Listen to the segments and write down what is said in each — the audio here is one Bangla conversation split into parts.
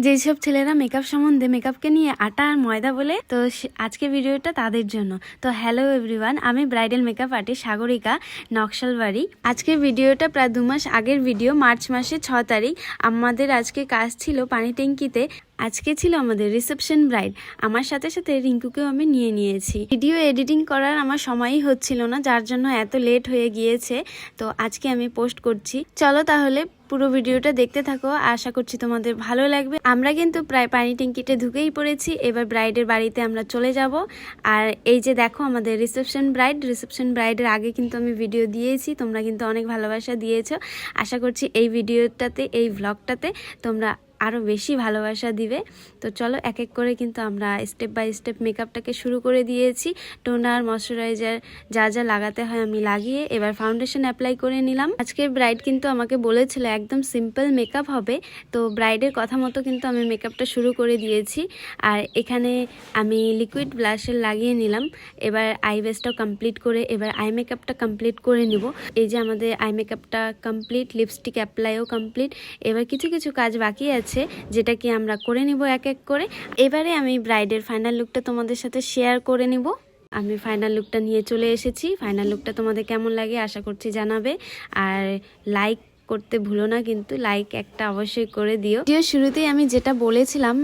যেসব ছেলেরা মেকআপ সম্বন্ধে মেকআপকে নিয়ে আটা আর ময়দা বলে, তো আজকে ভিডিওটা তাদের জন্য। তো হ্যালো এভরিওয়ান, আমি bridal makeup artist Sagarika, Naxalbari. আজকের ভিডিওটা প্রায় 2 মাস আগের ভিডিও, মার্চ মাসের 6 তারিখ। আমাদের আজকে কাজ ছিল পানি ট্যাঙ্কিতে। আজকে ছিল আমাদের রিসেপশন ব্রাইড। আমার সাথে সাথে রিঙ্কুকেও আমি নিয়ে নিয়েছি। ভিডিও এডিটিং করার আমার সময়ই হচ্ছিল না, যার জন্য এত লেট হয়ে গিয়েছে। তো আজকে আমি পোস্ট করছি। চলো তাহলে পুরো ভিডিওটা দেখতে থাকো, আশা করছি তোমাদের ভালো লাগবে। আমরা কিন্তু প্রায় পানি ট্যাঙ্কিতে ঢুকেই পড়েছি। এবার ব্রাইডের বাড়িতে আমরা চলে যাব। আর এই যে দেখো আমাদের রিসেপশন ব্রাইডের আগে কিন্তু আমি ভিডিও দিয়েছি, তোমরা কিন্তু অনেক ভালোবাসা দিয়েছো। আশা করছি এই ভিডিওটাতে, এই ভ্লগটাতে তোমরা আরও বেশি ভালোবাসা দিবে। তো চলো এক এক করে কিন্তু আমরা স্টেপ বাই স্টেপ মেকআপটাকে শুরু করে দিয়েছি। টোনার, ময়শ্চারাইজার যা যা লাগাতে হয় আমি লাগিয়ে এবার ফাউন্ডেশন অ্যাপ্লাই করে নিলাম। আজকের ব্রাইড কিন্তু আমাকে বলেছিল একদম সিম্পল মেকআপ হবে, তো ব্রাইডের কথা মতো কিন্তু আমি মেকআপটা শুরু করে দিয়েছি। আর এখানে আমি লিকুইড ব্লাশার লাগিয়ে নিলাম। এবার আই বেসটাও কমপ্লিট করে এবার আই মেকআপটা কমপ্লিট করে নিব। এই যে আমাদের আই মেকআপটা কমপ্লিট, লিপস্টিক অ্যাপ্লাইও কমপ্লিট। এবার কিছু কিছু কাজ বাকি আছে যেটা কি আমরা করে নিব এক এক করে। এবারে আমি ব্রাইডের ফাইনাল লুকটা তোমাদের সাথে শেয়ার করে নিব। আমি ফাইনাল লুকটা নিয়ে চলে এসেছি। ফাইনাল লুকটা তোমাদের কেমন লাগে আশা করছি জানাবে। আর লাইক করতে ভুলো না, কিন্তু লাইক একটা অবশ্যই করে দিও। ভিডিও শুরুতেই আমি যেটা বলেছিলাম,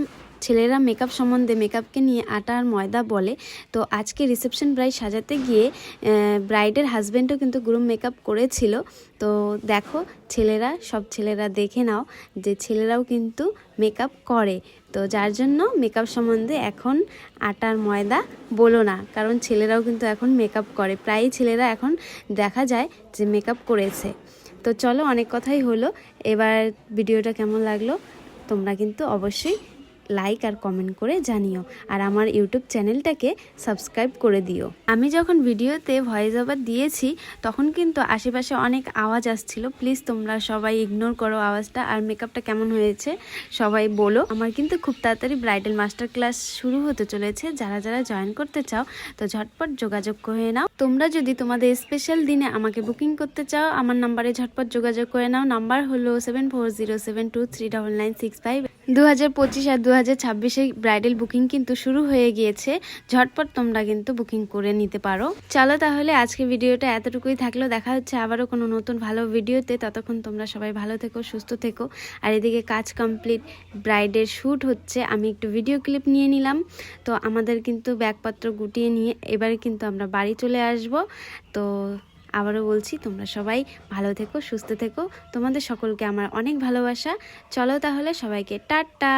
ছেলেরা মেকআপ সম্বন্ধে মেকআপকে নিয়ে আটা আর ময়দা বলে। তো আজকে রিসেপশন ব্রাইড সাজাতে গিয়ে ব্রাইডের হাজব্যান্ডও কিন্তু গ্রুম মেকআপ করেছিল। তো দেখো সব ছেলেরা দেখে নাও যে ছেলেরাও কিন্তু মেকআপ করে। তো যার জন্য মেকআপ সম্বন্ধে এখন আটা আর ময়দা বলো না, কারণ ছেলেরাও কিন্তু এখন মেকআপ করে। প্রায়ই ছেলেরা এখন দেখা যায় যে মেকআপ করেছে। তো চলো, অনেক কথাই হলো। এবার ভিডিওটা কেমন লাগলো তোমরা কিন্তু অবশ্যই লাইক আর কমেন্ট করে জানিও। আর আমার ইউটিউব চ্যানেলটাকে সাবস্ক্রাইব করে দিও। আমি যখন ভিডিওতে ভয়েস ওভার দিয়েছি তখন কিন্তু আশেপাশে অনেক আওয়াজ আসছিল, প্লিজ তোমরা সবাই ইগনোর করো আওয়াজটা। আর মেকআপটা কেমন হয়েছে সবাই বলো। আমার কিন্তু খুব তাড়াতাড়ি ব্রাইডাল মাস্টার ক্লাস শুরু হতে চলেছে। যারা যারা জয়েন করতে চাও তো ঝটপট যোগাযোগ করে নাও। তোমরা যদি তোমাদের স্পেশাল দিনে আমাকে বুকিং করতে চাও, আমার নাম্বারে ঝটপট যোগাযোগ করে নাও। নাম্বার হলো 7407239965। 2025 আর 2026 ব্রাইডাল বুকিং কিন্তু শুরু হয়ে গিয়েছে। ঝটপট তোমরা কিন্তু বুকিং করে নিতে পারো। চলো তাহলে আজকে ভিডিওটা এতটুকুই থাকলো। দেখা হচ্ছে আবারও কোনো নতুন ভালো ভিডিওতে। ততক্ষণ তোমরা সবাই ভালো থেকো, সুস্থ থেকো। আর এদিকে কাজ কমপ্লিট, ব্রাইডের শ্যুট হচ্ছে। আমি একটু ভিডিও ক্লিপ নিয়ে নিলাম। তো আমাদের কিন্তু ব্যাগপত্র গুটিয়ে নিয়ে এবারে কিন্তু আমরা বাড়ি চলে আসব। তো আবারও বলছি, তোমরা সবাই ভালো থেকো, সুস্থ থেকো। তোমাদের সকলকে আমার অনেক ভালোবাসা। চলো তাহলে সবাইকে টাটা।